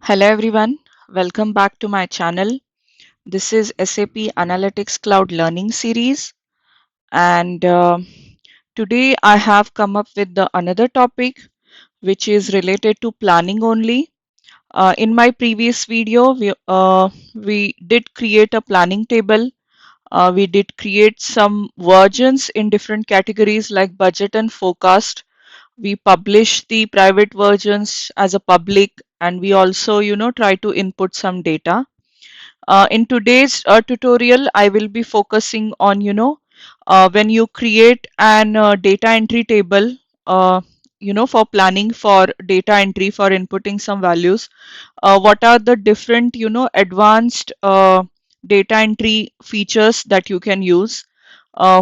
Hello everyone, welcome back to my channel. This is SAP Analytics Cloud Learning Series, and today I have come up with another topic which is related to planning only. In my previous video, we did create a planning table. We did create some versions in different categories like budget and forecast. We publish the private versions as a public, and we also try to input some data. In today's tutorial, I will be focusing on, when you create an data entry table, for planning for data entry for inputting some values, what are the different, advanced data entry features that you can use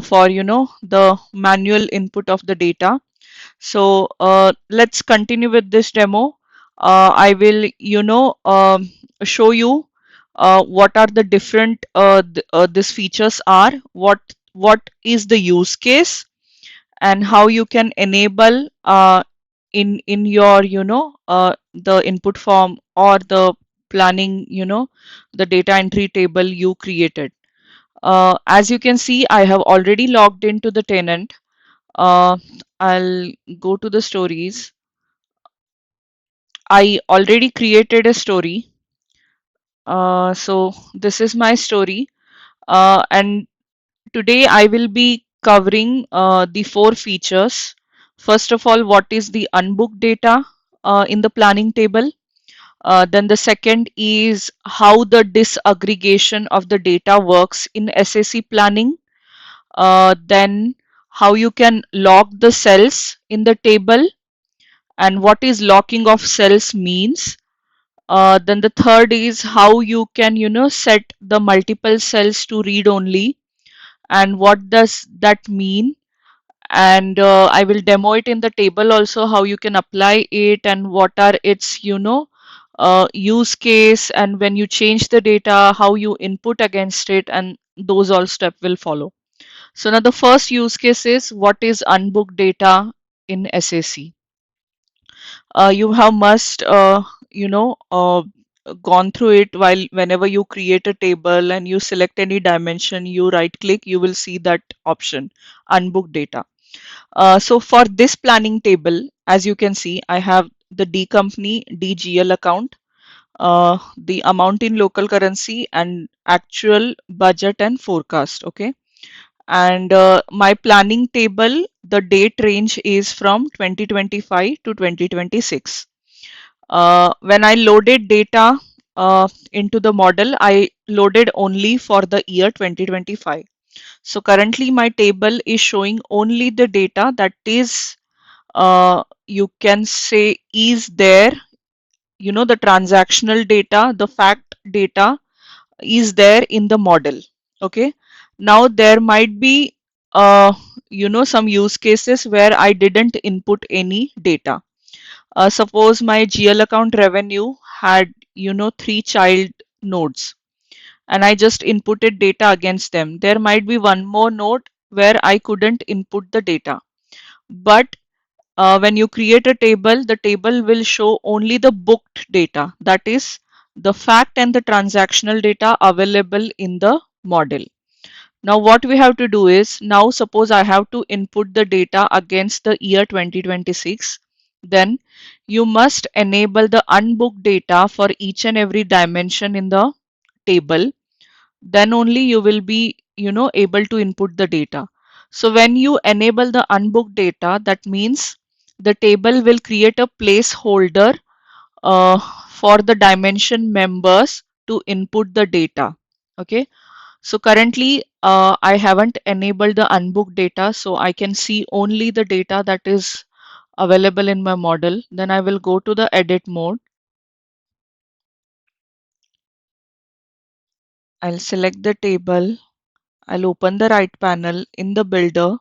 for, the manual input of the data. So let's continue with this demo. I will, show you what are the different these features are, what is the use case, and how you can enable in your, the input form or the planning, the data entry table you created. As you can see, I have already logged into the tenant. uh, I'll go to the stories. I already created a story. So this is my story. And today I will be covering the four features. First of all, what is the unbooked data in the planning table? Then the second is how the disaggregation of the data works in SAC planning. Then how you can lock the cells in the table and what is locking of cells means. Then the third is how you can, set the multiple cells to read only and what does that mean. And I will demo it in the table also, how you can apply it and what are its, use case, and when you change the data, how you input against it, and those all steps will follow. So now the first use case is what is unbooked data in SAC. You have must gone through it while whenever you create a table and you select any dimension, you right click, you will see that option, unbooked data. So for this planning table, as you can see, I have the D company DGL account, the amount in local currency, and actual budget and forecast. Okay, and my planning table, the date range is from 2025 to 2026. When I loaded data into the model, I loaded only for the year 2025. So currently my table is showing only the data that is, you can say, is there, the transactional data, the fact data is there in the model. Okay. Now there might be, some use cases where I didn't input any data. Suppose my GL account revenue had, three child nodes and I just inputted data against them. There might be one more node where I couldn't input the data. But when you create a table, the table will show only the booked data. That is the fact and the transactional data available in the model. Now what we have to do is, now suppose I have to input the data against the year 2026, then you must enable the unbooked data for each and every dimension in the table. Then only you will be, able to input the data. So when you enable the unbooked data, that means the table will create a placeholder uh, for the dimension members to input the data. Okay, so currently I haven't enabled the unbooked data, so I can see only the data that is available in my model. Then I will go to the edit mode. I'll select the table. I'll open the right panel in the builder.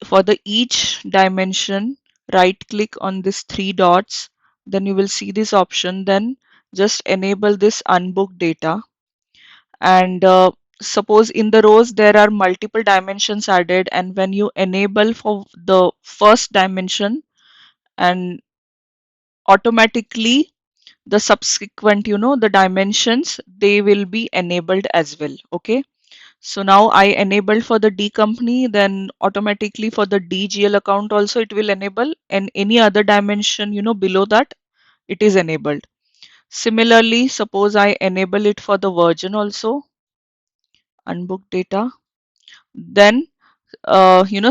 For the each dimension, right click on this three dots. Then you will see this option. Then just enable this unbooked data. And suppose in the rows there are multiple dimensions added, and when you enable for the first dimension, and automatically the subsequent, the dimensions, they will be enabled as well. Okay. So now I enabled for the D company, then automatically for the DGL account also it will enable, and any other dimension, below that it is enabled. Similarly, suppose I enable it for the version also, unbooked data, then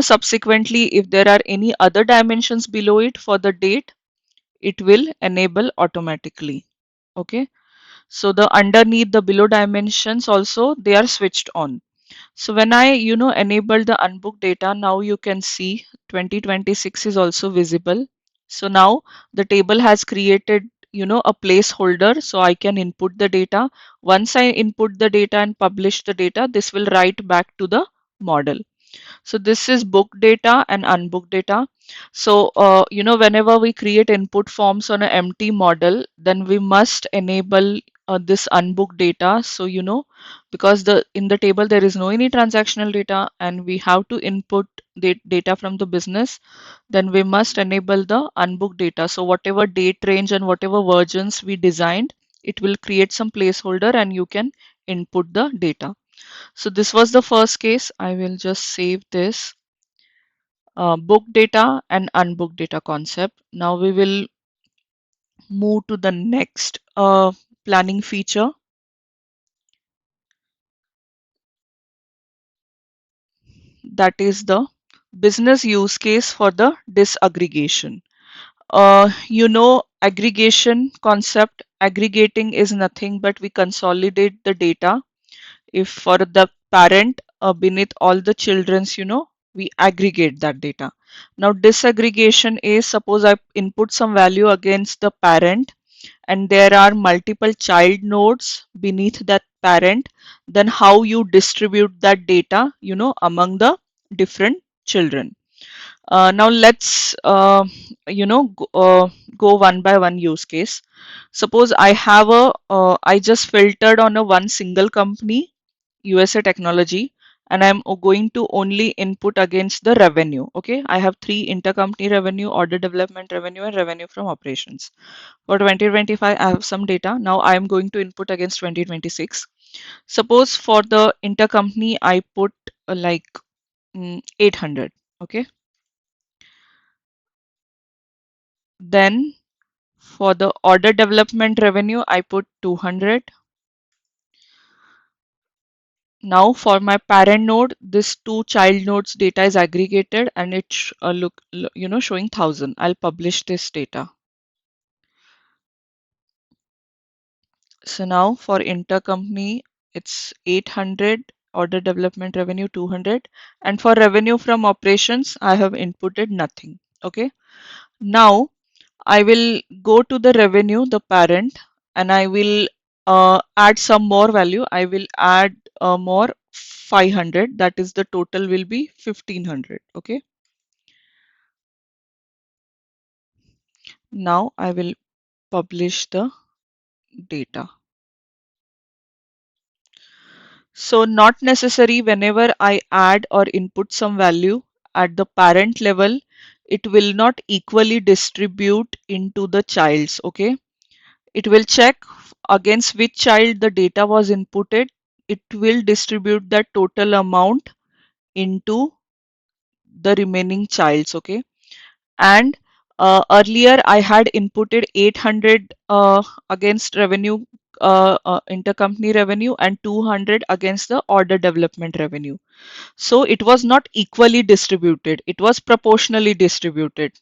subsequently if there are any other dimensions below it for the date, it will enable automatically. Okay. So the underneath the below dimensions also they are switched on. So when I, enable the unbooked data, now you can see 2026 is also visible. So now the table has created, a placeholder so I can input the data. Once I input the data and publish the data, this will write back to the model. So this is booked data and unbooked data. So, whenever we create input forms on an empty model, then we must enable this unbooked data. So, because in the table there is no any transactional data and we have to input the data from the business, then we must enable the unbooked data. So whatever date range and whatever versions we designed, it will create some placeholder and you can input the data. So this was the first case. I will just save this book data and unbooked data concept. Now we will move to the next planning feature, that is the business use case for the disaggregation. Aggregation concept, aggregating is nothing but we consolidate the data. If for the parent beneath all the children's, we aggregate that data. Now disaggregation is, suppose I input some value against the parent and there are multiple child nodes beneath that parent, then how you distribute that data, among the different children. Now let's go one by one use case. Suppose I have I just filtered on a one single company, USA Technology, and I'm going to only input against the revenue. Okay, I have three: intercompany revenue, order development revenue, and revenue from operations. For 2025, I have some data. Now I am going to input against 2026. Suppose for the intercompany, I put like 800. Okay, then for the order development revenue, I put 200. Now for my parent node, this two child nodes data is aggregated and it's showing 1000. I'll publish this data. So now for intercompany, it's 800, order development revenue 200, and for revenue from operations, I have inputted nothing. Okay. Now I will go to the revenue, the parent, and I will add some more value. I will add more 500. That is the total will be 1500. Okay. Now I will publish the data. So not necessary whenever I add or input some value at the parent level, it will not equally distribute into the childs. Okay. It will check against which child the data was inputted. It will distribute the total amount into the remaining childs. Okay. And earlier I had inputted 800 against revenue, intercompany revenue, and 200 against the order development revenue. So it was not equally distributed, it was proportionally distributed,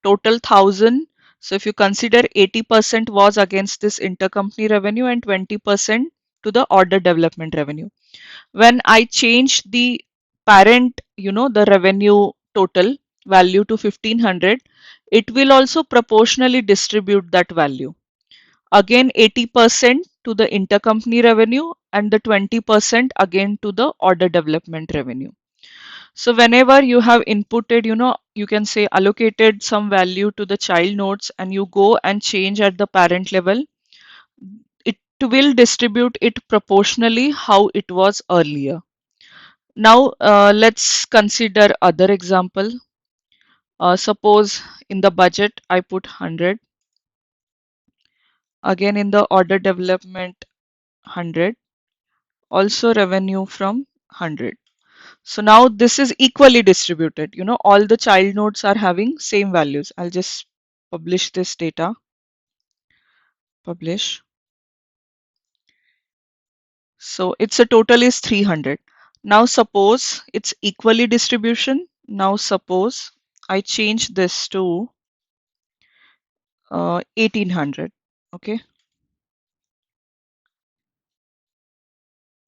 total 1000. So if you consider 80% was against this intercompany revenue and 20% to the order development revenue. When I change the parent, the revenue total value to 1500, it will also proportionally distribute that value. Again 80% to the intercompany revenue and the 20% again to the order development revenue. So whenever you have inputted, you can say allocated some value to the child nodes and you go and change at the parent level, it will distribute it proportionally how it was earlier. Now let's consider other example. Suppose in the budget I put 100. Again in the order development 100, also revenue from 100. So now this is equally distributed. All the child nodes are having same values. I'll just publish this data, publish. So it's a total is 300. Now suppose it's equally distribution. Now suppose I change this to 1800. Okay.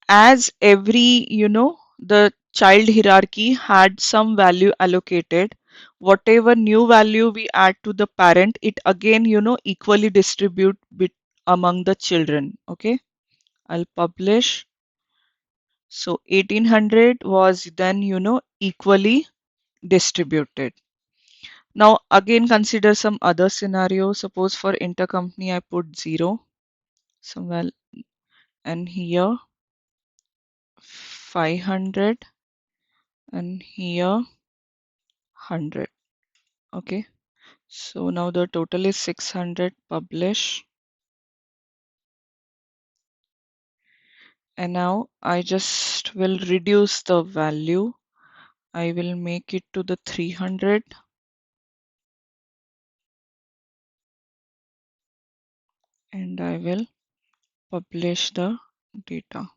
As every, the child hierarchy had some value allocated, whatever new value we add to the parent, it again, equally distribute among the children. Okay. I'll publish. So 1800 was then, equally distributed. Now again consider some other scenario. Suppose for intercompany I put 0 somewhere, and here 500, and here 100. Okay, so now the total is 600, publish. And now I just will reduce the value. I will make it to the 300, and I will publish the data.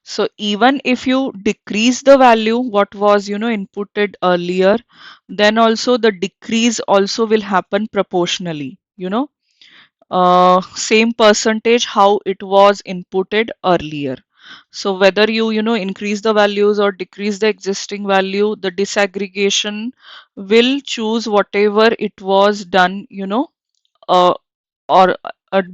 So even if you decrease the value, what was, inputted earlier, then also the decrease also will happen proportionally, same percentage how it was inputted earlier. So whether you, increase the values or decrease the existing value, the disaggregation will choose whatever it was done, uh, or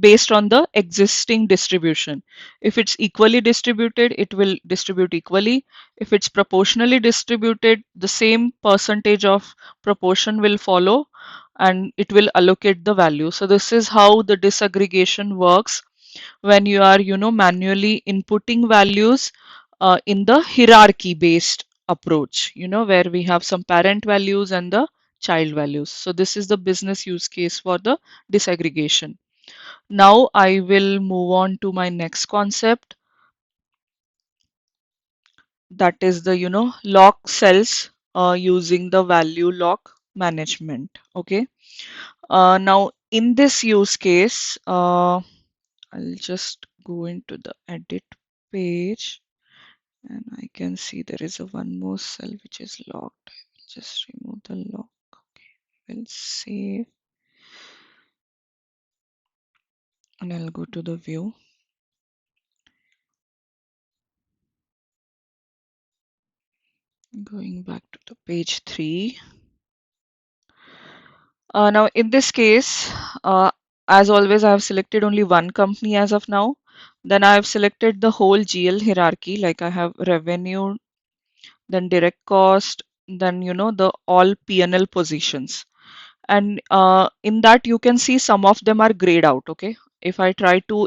based on the existing distribution. If it's equally distributed, it will distribute equally. If it's proportionally distributed, the same percentage of proportion will follow, and it will allocate the value. So this is how the disaggregation works when you are, manually inputting values in the hierarchy based approach, where we have some parent values and the child values. So this is the business use case for the disaggregation. Now I will move on to my next concept, that is the, lock cells using the value lock management. Okay. Now in this use case, I'll just go into the edit page, and I can see there is a one more cell which is locked. I will just remove the lock. Okay, we'll save, and I'll go to the view. Going back to the page 3. Now in this case, as always, I have selected only one company as of now. Then I have selected the whole GL hierarchy, like I have revenue, then direct cost, then, the all P&L positions. And in that you can see some of them are grayed out. Okay, if I try to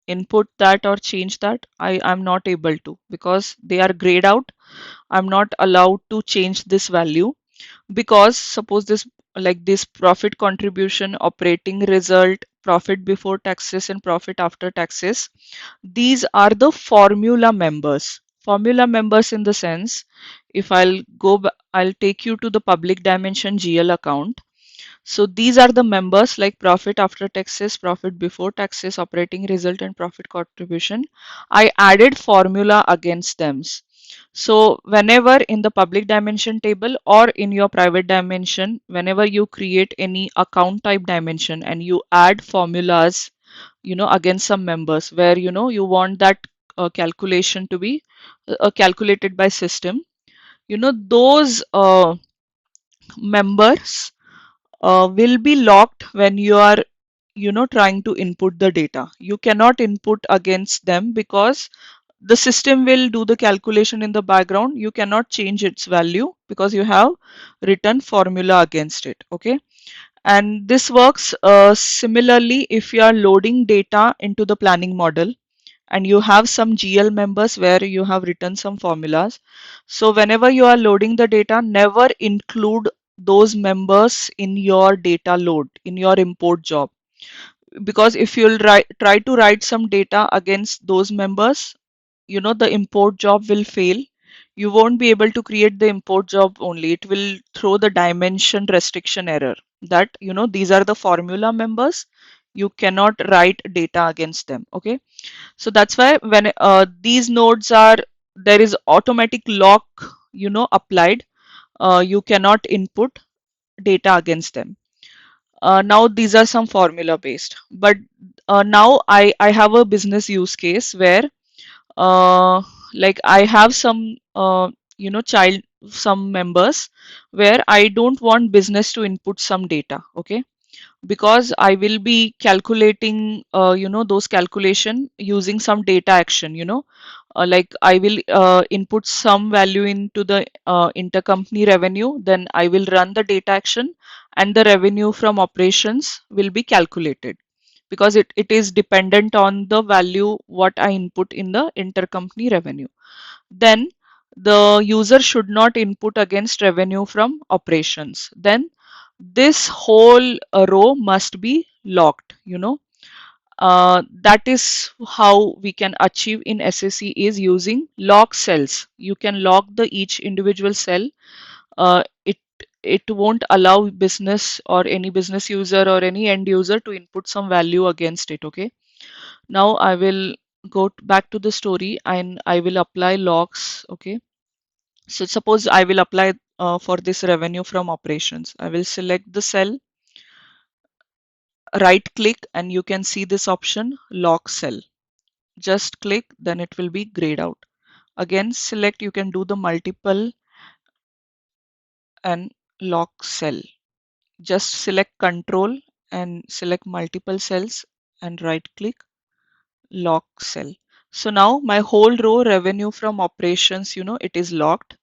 input that or change that, I am not able to, because they are grayed out. I'm not allowed to change this value, because suppose this, like this profit contribution, operating result, profit before taxes, and profit after taxes, these are the formula members in the sense, if I'll take you to the public dimension GL account. So these are the members like profit after taxes, profit before taxes, operating result, and profit contribution. I added formula against them. So whenever in the public dimension table or in your private dimension, whenever you create any account type dimension and you add formulas, against some members where, you want that calculation to be calculated by system, those members will be locked when you are, trying to input the data. You cannot input against them because the system will do the calculation in the background. You cannot change its value because you have written formula against it. Okay. And this works similarly if you are loading data into the planning model and you have some GL members where you have written some formulas. So whenever you are loading the data, never include those members in your data load, in your import job. Because if you'll try to write some data against those members, the import job will fail. You won't be able to create the import job only. It will throw the dimension restriction error that, these are the formula members. You cannot write data against them. Okay. So that's why when these nodes are, there is automatic lock, applied. You cannot input data against them. Now these are some formula based, but now I have a business use case where like I have some child, some members where I don't want business to input some data. Okay. Because I will be calculating those calculation using some data action, like I will input some value into the intercompany revenue, then I will run the data action, and the revenue from operations will be calculated, because it is dependent on the value what I input in the intercompany revenue. Then the user should not input against revenue from operations. Then this whole row must be locked. That is how we can achieve in SAC, is using lock cells. You can lock the each individual cell. It won't allow business or any business user or any end user to input some value against it. Okay. Now I will go back to the story and I will apply locks. Okay. So suppose I will apply for this revenue from operations. I will select the cell, right click, and you can see this option lock cell. Just click, then it will be grayed out. Again select, you can do the multiple and lock cell. Just select control and select multiple cells and right click, lock cell. So now my whole row revenue from operations, it is locked.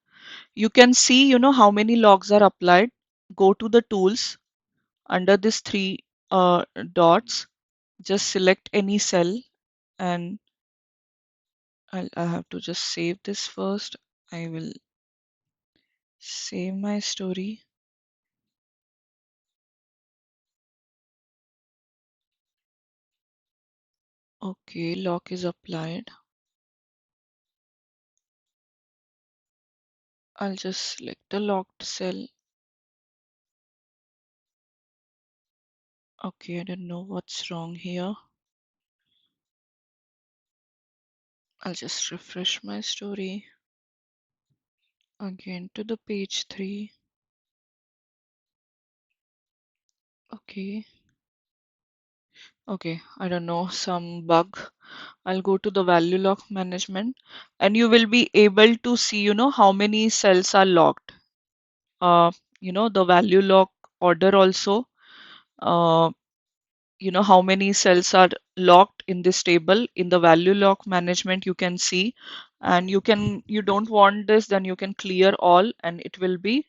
You can see, how many logs are applied. Go to the tools under this three dots, just select any cell, and I have to just save this first. I will save my story. Okay, lock is applied. I'll just select the locked cell. Okay, I don't know what's wrong here. I'll just refresh my story again to the page 3. Okay, okay, I don't know, some bug. I'll go to the value lock management, and you will be able to see, how many cells are locked. Uh, the value lock order also. Uh, how many cells are locked in this table. In the value lock management, you can see, and you don't want this, then you can clear all, and it will be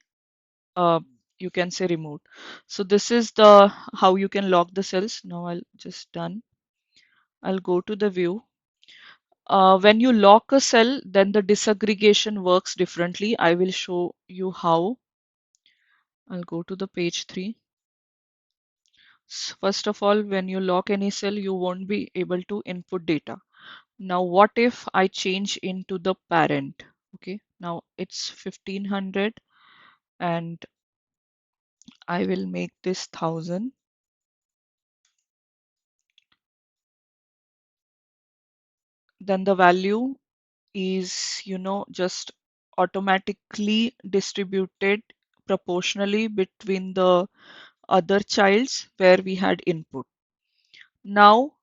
uh, you can say removed. So this is the how you can lock the cells. Now I'll just done. I'll go to the view. When you lock a cell, then the disaggregation works differently. I will show you how. I'll go to the page 3. First of all, when you lock any cell, you won't be able to input data. Now, what if I change into the parent? Okay, now it's 1500 and I will make this 1000. Then the value is, just automatically distributed proportionally between the other childs where we had input. Now,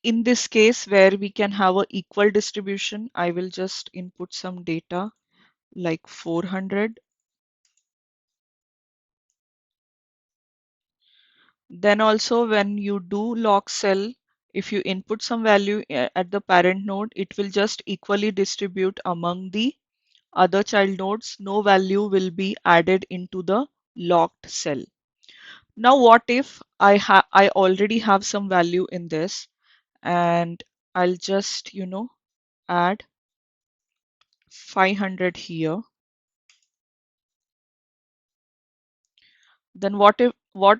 in this case where we can have a equal distribution, I will just input some data like 400. Then also when you do lock cell, if you input some value at the parent node, it will just equally distribute among the other child nodes. No value will be added into the locked cell. Now what if I already have some value in this, and I'll just add 500 here. then what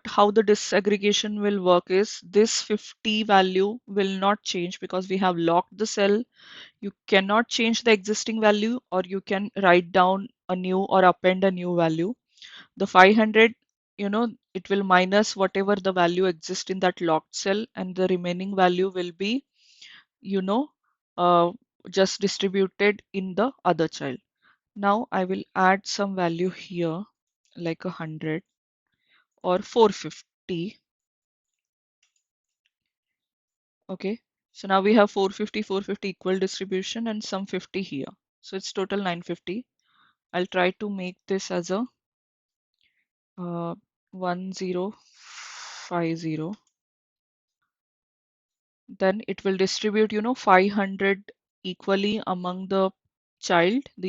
how the disaggregation will work is this 50 value will not change because we have locked the cell. You cannot change the existing value, or you can write down a new or append a new value. The 500, it will minus whatever the value exists in that locked cell, and the remaining value will be, you know, uh, just distributed in the other child. Now I will add some value here, like 100 or 450. Okay, so now we have 450, 450 equal distribution and some 50 here. So it's total 950. I'll try to make this as a 1050. Then it will distribute 500 equally among the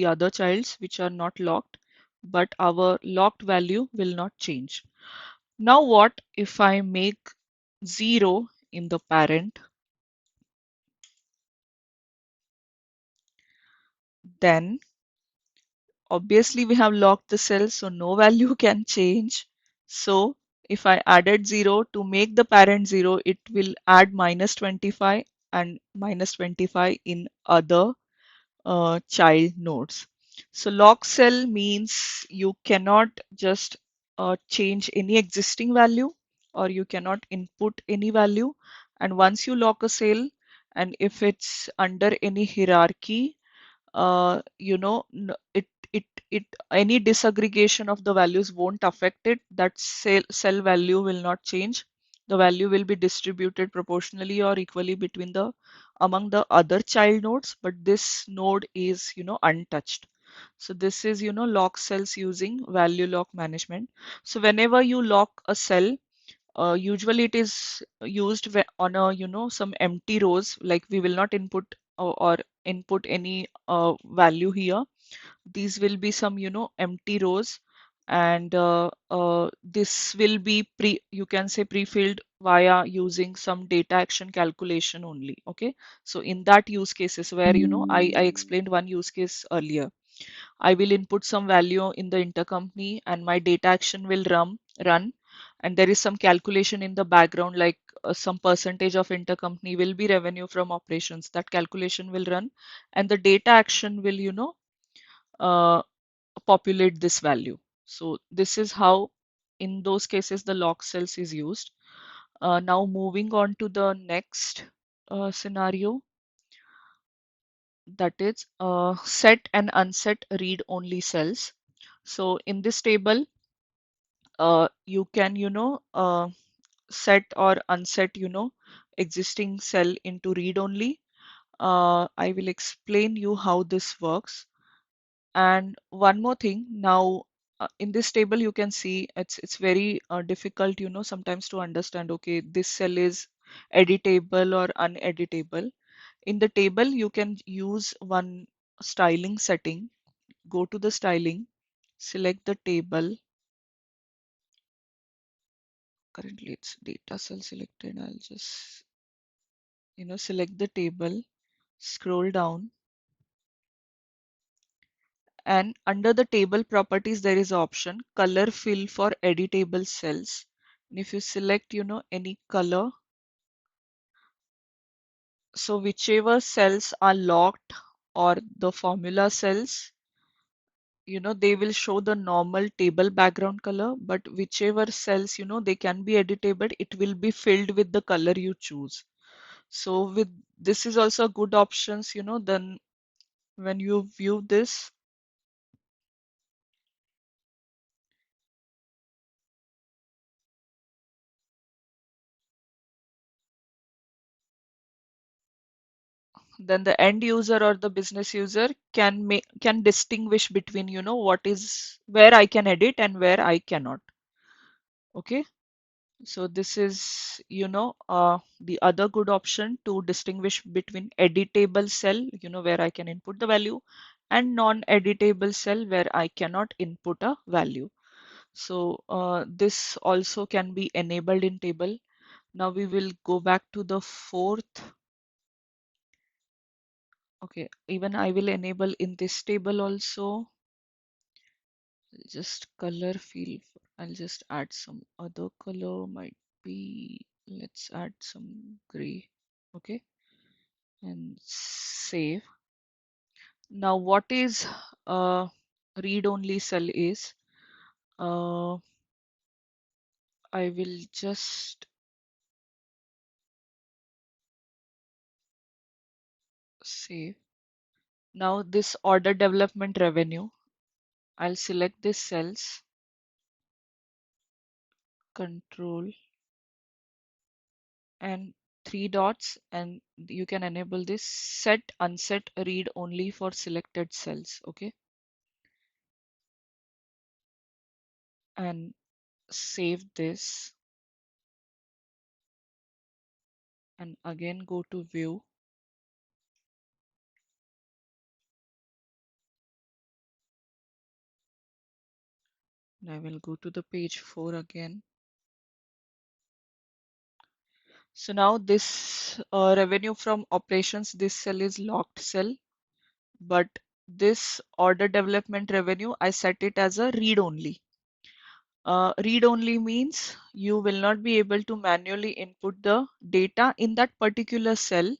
other childs which are not locked, but our locked value will not change. Now what if I make 0 in the parent? Then obviously we have locked the cell, so no value can change. So if I added 0 to make the parent 0, it will add minus 25 and minus 25 in other child nodes. So lock cell means you cannot just change any existing value, or you cannot input any value. And once you lock a cell, and if it's under any hierarchy, it any disaggregation of the values won't affect it. That cell value will not change. The value will be distributed proportionally or equally between the among the other child nodes, but this node is untouched. So this is lock cells using value lock management. So whenever you lock a cell, usually it is used on a some empty rows, like we will not input or input any value here. These will be some empty rows, and this will be you can say pre-filled via using some data action calculation only. Okay, so in that use cases where I explained one use case earlier, I will input some value in the intercompany and my data action will run, and there is some calculation in the background, like some percentage of intercompany will be revenue from operations. That calculation will run, and the data action will uh, populate this value. So this is how in those cases the log cells is used. Now moving on to the next scenario, that is set and unset read only cells. So in this table, you can set or unset existing cell into read only. I will explain you how this works. And one more thing, now in this table you can see it's very difficult sometimes to understand, okay, this cell is editable or uneditable. In the table you can use one styling setting. Go to the styling, select the table. Currently it's data cell selected. I'll just select the table, scroll down, and under the table properties there is an option color fill for editable cells. And if you select any color, so whichever cells are locked or the formula cells, they will show the normal table background color, but whichever cells they can be editable, it will be filled with the color you choose. So with this is also a good options, then when you view this, then the end user or the business user can distinguish between what is where I can edit and where I cannot. Okay, so this is the other good option to distinguish between editable cell, where I can input the value, and non-editable cell where I cannot input a value. So this also can be enabled in table. Now we will go back to the fourth. Okay, even I will enable in this table also. Just color field. I'll just add some other color, might be, let's add some gray. Okay, and save. Now, what is read only cell is, uh, I will just save. Now, this order development revenue, I'll select this cells, control and three dots, and you can enable this set unset read only for selected cells. Okay, and save this, and again go to view. And I will go to the page 4 again. So now this revenue from operations, this cell is locked cell, but this order development revenue, I set it as a read only. Read only means you will not be able to manually input the data in that particular cell,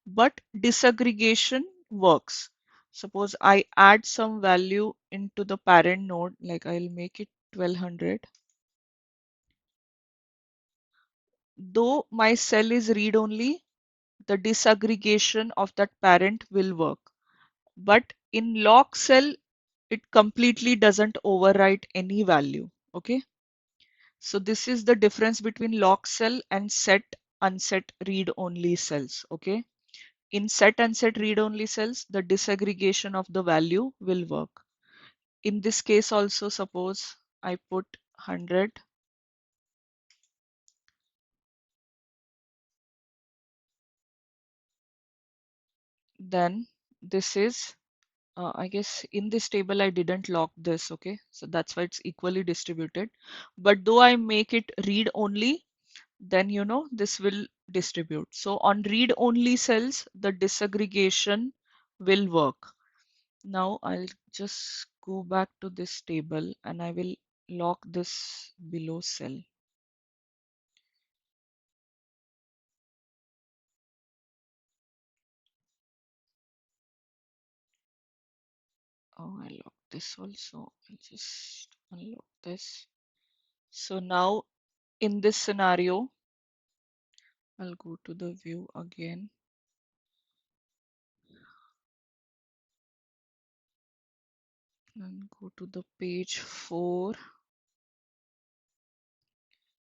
but disaggregation works. Suppose I add some value into the parent node, like I'll make it 1200. Though my cell is read only, the disaggregation of that parent will work. But in lock cell, it completely doesn't overwrite any value. Okay. So this is the difference between lock cell and set unset read only cells. Okay. In set unset read only cells, the disaggregation of the value will work. In this case also, suppose I put 100, then this is, I guess in this table I didn't lock this. Okay, so that's why it's equally distributed. But though I make it read only, then this will distribute. So on read only cells, the disaggregation will work. Now I'll just go back to this table and I will lock this below cell. Oh, I locked this also. I'll just unlock this. So now in this scenario, I'll go to the view again and go to the page 4.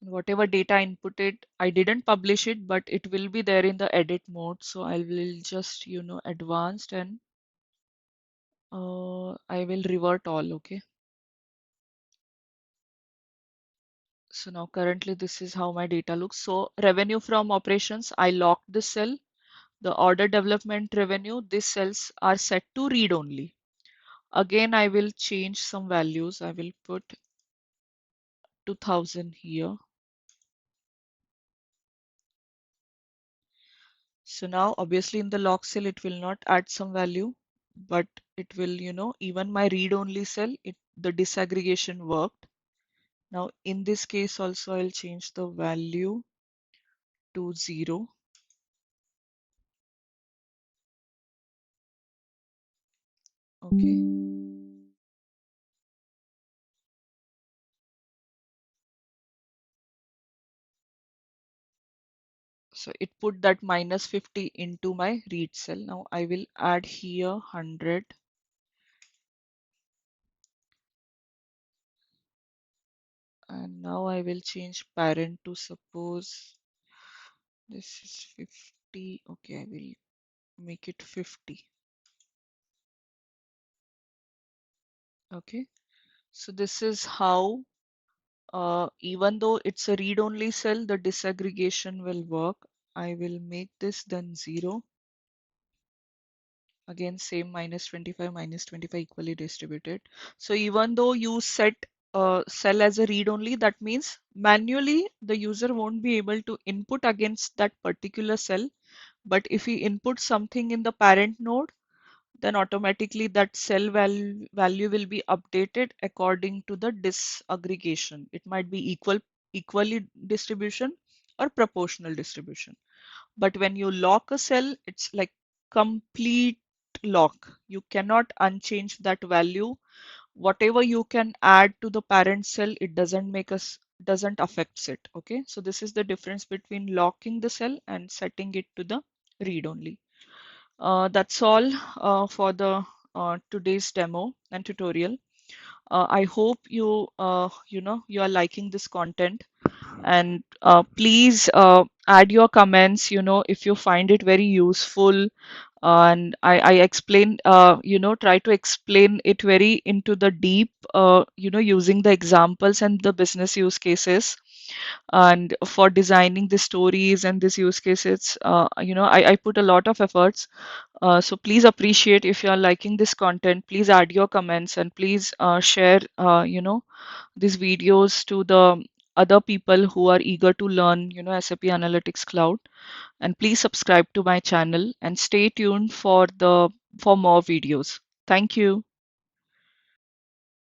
Whatever data inputted, I didn't publish it, but it will be there in the edit mode. So I will just, advanced, and I will revert all. Okay. So now currently this is how my data looks. So revenue from operations, I locked the cell. The order development revenue, these cells are set to read only. Again, I will change some values. I will put 2000 here. So now obviously in the log cell, it will not add some value, but it will, even my read only cell, the disaggregation worked. Now in this case also, I'll change the value to 0. Okay. So it put that -50 into my read cell. Now I will add here 100. And now I will change parent to, suppose this is 50. Okay, I will make it 50. Okay, so this is how, even though it's a read-only cell, the disaggregation will work. I will make this then 0. Again, same -25, -25 equally distributed. So even though you set cell as a read-only, that means manually the user won't be able to input against that particular cell. But if he inputs something in the parent node, then automatically that cell value will be updated according to the disaggregation. It might be equally distribution or proportional distribution. But when you lock a cell, it's like complete lock. You cannot unchange that value. Whatever you can add to the parent cell, it doesn't affects it. Okay, so this is the difference between locking the cell and setting it to the read only. That's all for the today's demo and tutorial. I hope you are liking this content, and please add your comments, if you find it very useful. And I explain, try to explain it very into the deep, using the examples and the business use cases. And for designing the stories and these use cases, I put a lot of efforts. So please appreciate if you are liking this content. Please add your comments and please share, these videos to the other people who are eager to learn, SAP Analytics Cloud. And please subscribe to my channel and stay tuned for more videos. Thank you.